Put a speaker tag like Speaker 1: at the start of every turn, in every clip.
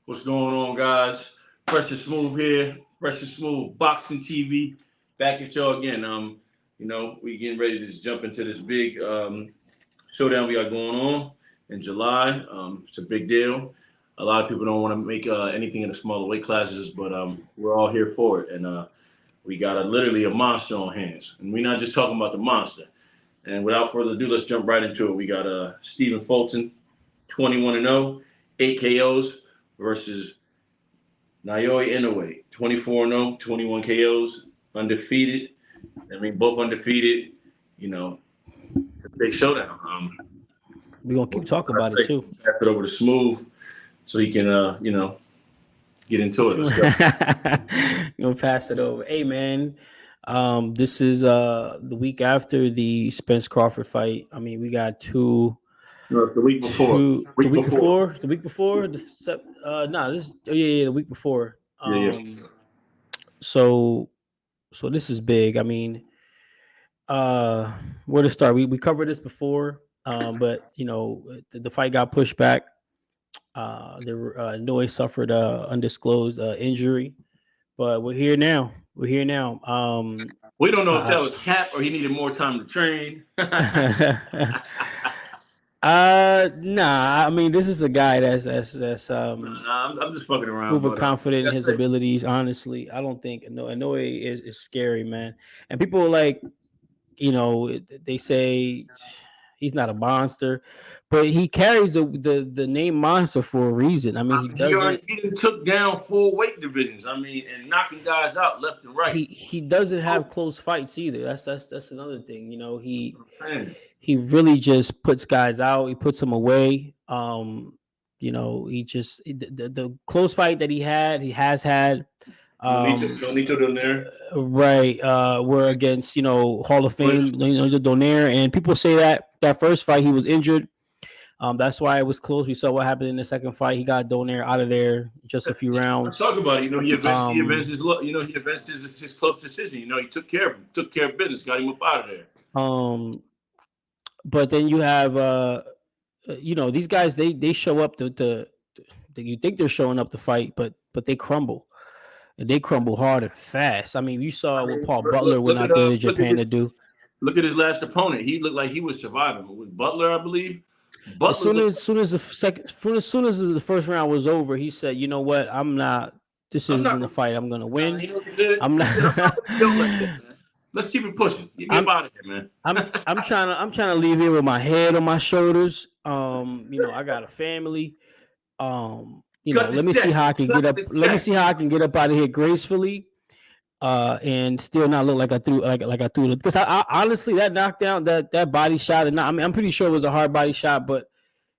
Speaker 1: What's going on, guys? Fresh and smooth here. Fresh and smooth boxing TV. Back at y'all again. We getting ready to just jump into this big showdown we got going on in July. It's a big deal. A lot of people don't want to make anything in the smaller weight classes, but we're all here for it. And we got literally a monster on hands. And we're not just talking about the monster. And without further ado, let's jump right into it. We got Stephen Fulton, 21-0, 8 KOs versus Inoue, 24-0, 21 KOs, undefeated. Both undefeated. It's a big showdown.
Speaker 2: We're going to keep talking about it, too.
Speaker 1: Pass it over to Smooth so he can, get into it. Let's go.
Speaker 2: You're going to pass it over. Hey, man, this is the week after the Spence Crawford fight. We got two.
Speaker 1: No, it's the week before.
Speaker 2: The week before. The week before. The week before. So this is big. Where to start? We covered this before, but the fight got pushed back. Inoue suffered undisclosed injury, but we're here now. We don't
Speaker 1: know if that was cap or he needed more time to train.
Speaker 2: Nah. This is a guy that's
Speaker 1: I'm just fucking around.
Speaker 2: Overconfident in his abilities. Honestly, I don't think Inoue is scary, man. And people they say he's not a monster, but he carries the name monster for a reason.
Speaker 1: He took down full weight divisions. And knocking guys out left and right.
Speaker 2: He doesn't have close fights either. That's another thing. He really just puts guys out. He puts them away. He just the close fight that he has had.
Speaker 1: Donito Donaire.
Speaker 2: Right. We're against, Hall of Fame, Donaire. And people say that first fight he was injured. That's why it was close. We saw what happened in the second fight. He got Donaire out of there just a few rounds.
Speaker 1: Talk about it. He avenged his close decision. He took care of business, got him up out of there.
Speaker 2: But then you have these guys, they show up to you think they're showing up to fight, but they crumble. And they crumble hard and fast. You saw what Paul Butler went out there to Japan to do.
Speaker 1: Look at his last opponent. He looked like he was surviving. It was Butler, I believe.
Speaker 2: As soon as the first round was over, he said, "You know what? This isn't the fight I'm going to win. I'm not."
Speaker 1: Let's keep it pushing. Get me out of here, man.
Speaker 2: I'm trying to leave here with my head on my shoulders. I got a family. Let me see how I can get up. Let me see how I can get up out of here gracefully, and still not look like I threw it. Because I honestly, that knockdown, that body shot, and I'm pretty sure it was a hard body shot, but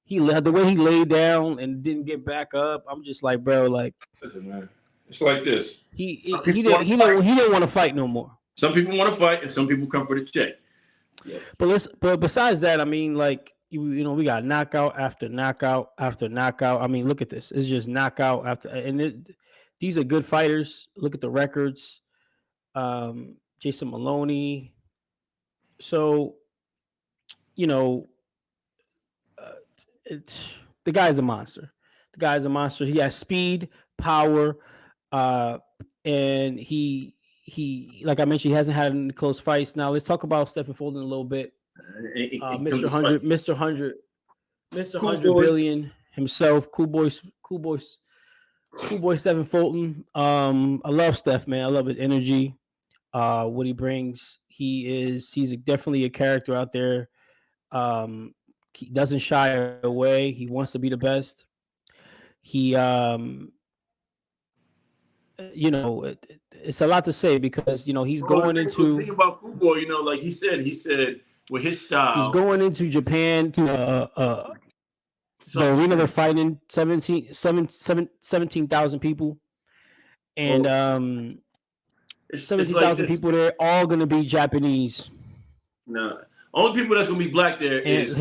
Speaker 2: the way he laid down and didn't get back up, I'm just like, bro,
Speaker 1: listen, man, it's like this.
Speaker 2: He didn't want to fight no more.
Speaker 1: Some people want to fight, and some people come for the check.
Speaker 2: Yeah. But besides that, we got knockout after knockout after knockout. Look at this. It's just knockout after, and these are good fighters. Look at the records. Jason Maloney. So, the guy's a monster. He has speed, power, and he like I mentioned, he hasn't had any close fights. Now let's talk about Stephen Fulton a little bit. Mr. 100 billion himself, cool boy Stephen Fulton. I love Steph, man. I love his energy, what he brings. He's definitely a character out there. He doesn't shy away. He wants to be the best. He it's a lot to say because he's going into.
Speaker 1: Think about Cool Boy, like he said with his style.
Speaker 2: He's going into Japan to the arena. They're fighting 17,000 people, and 17,000 people there, all going to be Japanese.
Speaker 1: No, only people that's going to be black there is.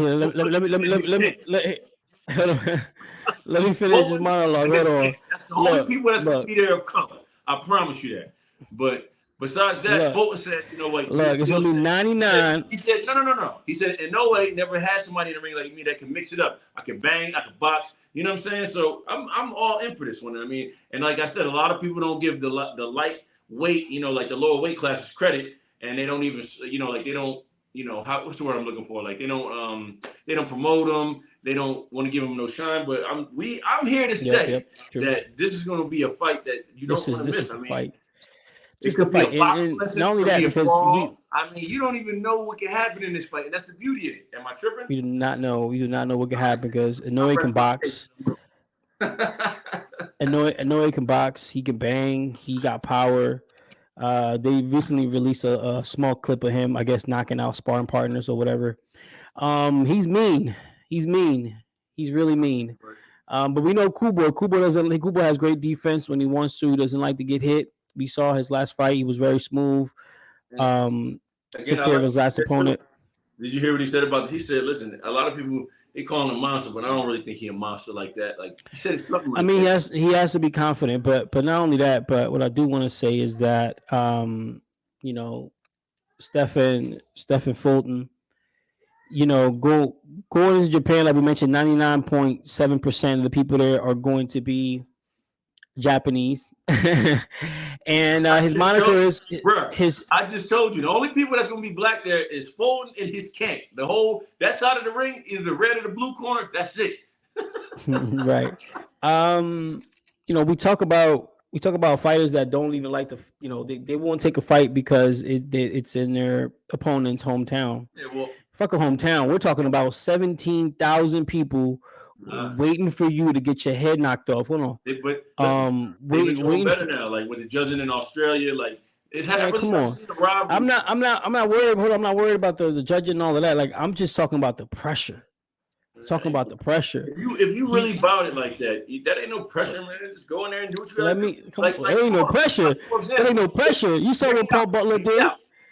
Speaker 2: Let me finish this monologue. Hold on.
Speaker 1: That's the only people that's going to be there of color. I promise you that. But besides that, Fulton said,
Speaker 2: look, it's going to be 99.
Speaker 1: He said, no. He said, in no way, never had somebody in the ring like me that can mix it up. I can bang, I can box. You know what I'm saying? So I'm all in for this one. I mean, and like I said, a lot of people don't give the lightweight, like the lower weight classes credit, and they don't even, like they don't, what's the word I'm looking for? Like they don't promote them. They don't want to give them no shine. But I'm here to say that this is going to be a fight that you don't want to miss. I mean, fight. It could be a boxing lesson. Not only that, because you don't even know what can happen in this fight, and that's the beauty of it. Am I tripping?
Speaker 2: We do not know. We do not know what can happen because Inoue can box. Inoue can box. He can bang. He got power. They recently released a small clip of him, I guess, knocking out sparring partners or whatever. He's mean. He's mean. He's really mean. But we know Kubo. Kubo has great defense when he wants to. He doesn't like to get hit. We saw his last fight. He was very smooth. Took care of his last opponent.
Speaker 1: Did you hear what he said about this? He said, listen, a lot of people, they call him a monster, but I don't really think he's a monster like that. Like he said something like that.
Speaker 2: He has to be confident, but not only that, but what I do want to say is that Stephen Fulton, going to Japan, like we mentioned, 99.7% of the people there are going to be Japanese. And his moniker is his.
Speaker 1: I just told you the only people that's gonna be black there is Fulton and his camp. The whole that side of the ring is the red or the blue corner. That's it.
Speaker 2: Right. We talk about fighters that don't even like to. They won't take a fight because it's in their opponent's hometown.
Speaker 1: Yeah, well,
Speaker 2: fuck a hometown. We're talking about 17,000 people. Waiting for you to get your head knocked off. Hold on.
Speaker 1: They've been doing better now. Like with the judging in Australia, like it had.
Speaker 2: Come on. I'm not worried. Hold on, I'm not worried about the judging and all of that. Like I'm just talking about the pressure. Talking about the pressure.
Speaker 1: If you really bout it like that, that ain't no pressure, man. Just go in there and do what you gotta do.
Speaker 2: There ain't no pressure. There ain't no pressure. You saw what Paul Butler did.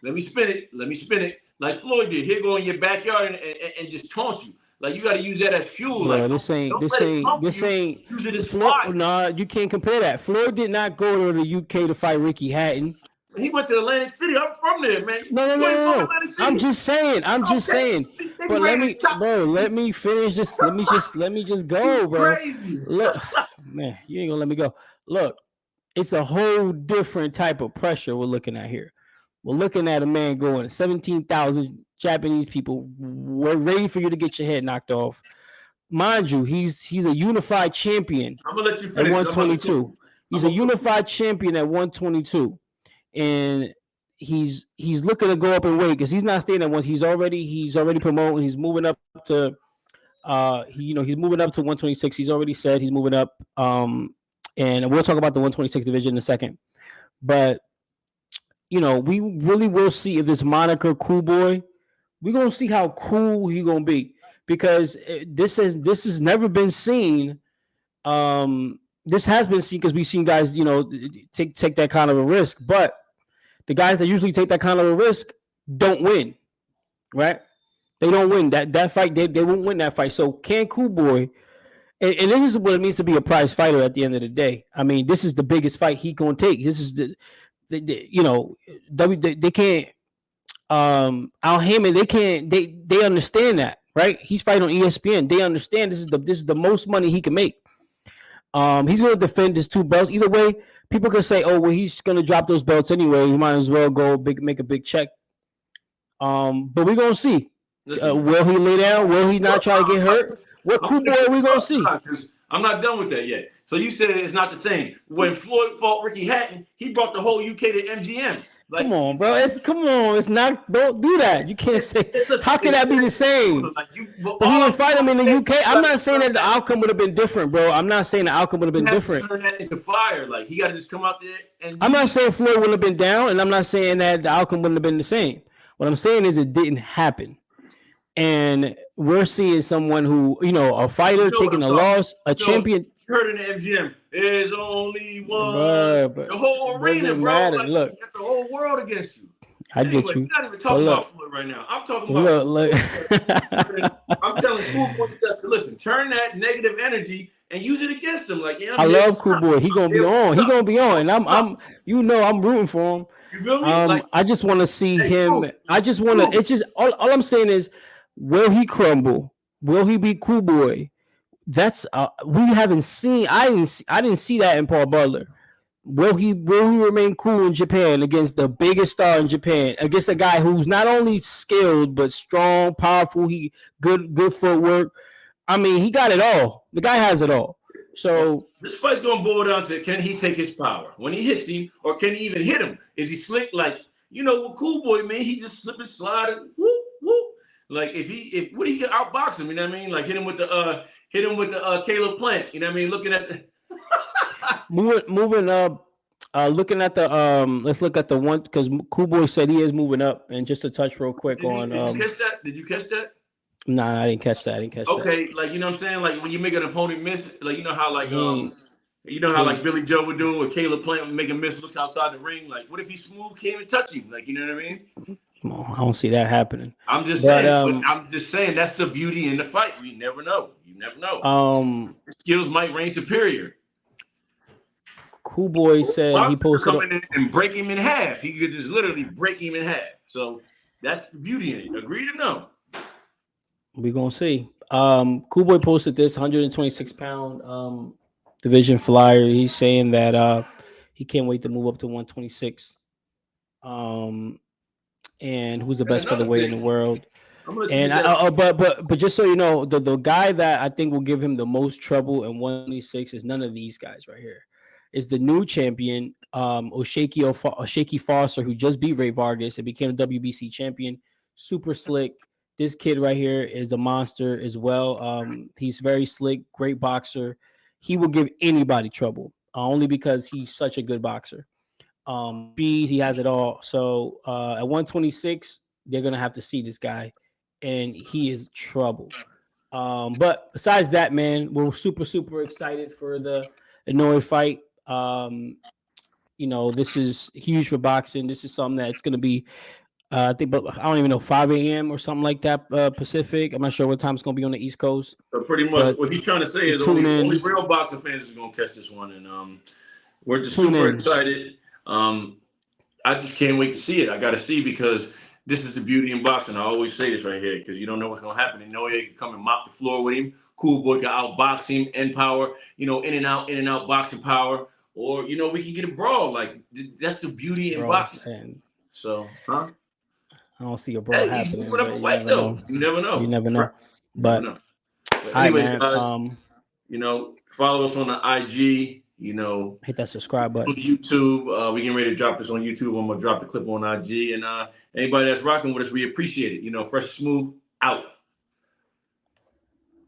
Speaker 1: Let me spin it. Like Floyd did. He'll go in your backyard and just taunt you. Like you got to use that as fuel.
Speaker 2: No,
Speaker 1: like
Speaker 2: this ain't.
Speaker 1: Use it as fire.
Speaker 2: No, you can't compare that. Floyd did not go to the UK to fight Ricky Hatton.
Speaker 1: He went to Atlantic City. I'm from there, man.
Speaker 2: No. I'm just saying. But let me finish this. Let me just go, bro.
Speaker 1: Crazy.
Speaker 2: Look, man, you ain't gonna let me go. Look, it's a whole different type of pressure we're looking at here. We're looking at a man going 17,000 Japanese people were ready for you to get your head knocked off. Mind you, he's a unified champion.
Speaker 1: I'm gonna let you finish.
Speaker 2: At 122. He's a unified champion at 122, and he's looking to go up in weight because he's not staying at one. He's already promoting. He's moving up to he's moving up to 126. He's already said he's moving up. And we'll talk about the 126 division in a second, but. We really will see if this moniker Cool Boy, we're gonna see how cool he gonna be because this has never been seen. This has been seen because we've seen guys, take that kind of a risk, but the guys that usually take that kind of a risk don't win, right? They don't win that fight. They won't win that fight. So can Cool Boy, and this is what it means to be a prize fighter at the end of the day. I mean, this is the biggest fight he gonna take. This is they can't Al Heyman, they understand that, right? He's fighting on ESPN. They understand this is the most money he can make. He's going to defend his two belts. Either way, people can say, oh, well, he's going to drop those belts anyway. He might as well go make a big check. But we're going to see. Will he lay down? Will he not try to get hurt? What Cool Boy are we going to see?
Speaker 1: I'm not done with that yet. So you said it's not the same. When Floyd fought Ricky Hatton, he brought the whole UK to MGM. Like,
Speaker 2: come on, bro. It's not. Don't do that. You can't say. How can that be the same? But he didn't fight him in the UK. I'm not saying that the outcome would have been different, bro. I'm not saying the outcome would have been different.
Speaker 1: Turn that into fire. Like he got to just come out there and.
Speaker 2: I'm not saying Floyd would have been down, and I'm not saying that the outcome wouldn't have been the same. What I'm saying is it didn't happen, and we're seeing someone who, a fighter taking a loss, a champion.
Speaker 1: Heard in the MGM, there's only one. The whole arena, bro. Like,
Speaker 2: look,
Speaker 1: you got the whole world against you.
Speaker 2: I get you.
Speaker 1: We're not even talking about Floyd right now. I'm talking about.
Speaker 2: Look.
Speaker 1: I'm telling Cool Boy stuff to listen. Turn that negative energy and use it against him. Like,
Speaker 2: I love Cool Boy. He gonna be on. He gonna be on, and I'm rooting for him.
Speaker 1: You feel me?
Speaker 2: I just want to see him. I just want to. It's just all I'm saying is, will he crumble? Will he be Cool Boy? that's we haven't seen. I didn't see that in Paul Butler. Will he remain cool in Japan against the biggest star in Japan, against a guy who's not only skilled but strong, powerful, he good footwork. I mean, he got it all. The guy has it all. So
Speaker 1: this fight's gonna boil down to, can he take his power when he hits him, or can he even hit him? Is he slick like, with Cool Boy, man? He just slip and slide and whoop whoop. Like if what he can outbox him, you know what I mean? Like hit him with the Caleb Plant, you know what I mean? Looking at the
Speaker 2: moving up, looking at the let's look at the one, because Cool Boy said he is moving up, and just to touch real quick
Speaker 1: did you catch that? Did you catch that?
Speaker 2: Nah, I didn't catch that.
Speaker 1: Okay, like you know what I'm saying? Like when you make an opponent miss, like you know how like like Billy Joe would do, or Caleb Plant would make a miss, look outside the ring. Like what if he smooth can't even touch him? Like, you know what I mean?
Speaker 2: Come on, I don't see that happening.
Speaker 1: I'm just saying that's the beauty in the fight. You never know. Skills might reign superior.
Speaker 2: Cool Boy said he posted
Speaker 1: come in and break him in half. He could just literally break him in half. So that's the beauty in it. Agree to no?
Speaker 2: We're gonna see. Cool Boy posted this 126-pound division flyer. He's saying that he can't wait to move up to 126. And who's the best featherweight in the world? And but just so you know, the guy that I think will give him the most trouble in 126 is none of these guys right here. Is the new champion, Oshaki Foster, who just beat Ray Vargas and became a WBC champion. Super slick. This kid right here is a monster as well. He's very slick, great boxer. He will give anybody trouble, only because he's such a good boxer. Speed, he has it all. So at 126, they're gonna have to see this guy, and he is trouble. But besides that, man, we're super excited for the Inoue fight. This is huge for boxing. This is something that's gonna be, I think, but I don't even know, 5 a.m. or something like that, Pacific. I'm not sure what time it's gonna be on the East Coast.
Speaker 1: So pretty much, what he's trying to say is only real boxing fans are gonna catch this one, and we're just super excited. I just can't wait to see it. I got to see, because this is the beauty in boxing. I always say this right here, because you don't know what's going to happen. Inoue can come and mop the floor with him. Cool Boy can outbox him, end power, in and out boxing power. Or, we can get a brawl. Like, that's the beauty in boxing. Man. So,
Speaker 2: I don't see a brawl happening.
Speaker 1: He's moving up a weight, though. You never know.
Speaker 2: You never know. But
Speaker 1: anyway, guys, follow us on the IG.
Speaker 2: Hit that subscribe button.
Speaker 1: YouTube. We getting ready to drop this on YouTube. I'm gonna drop the clip on IG, and anybody that's rocking with us, we appreciate it. Fresh Smooth out.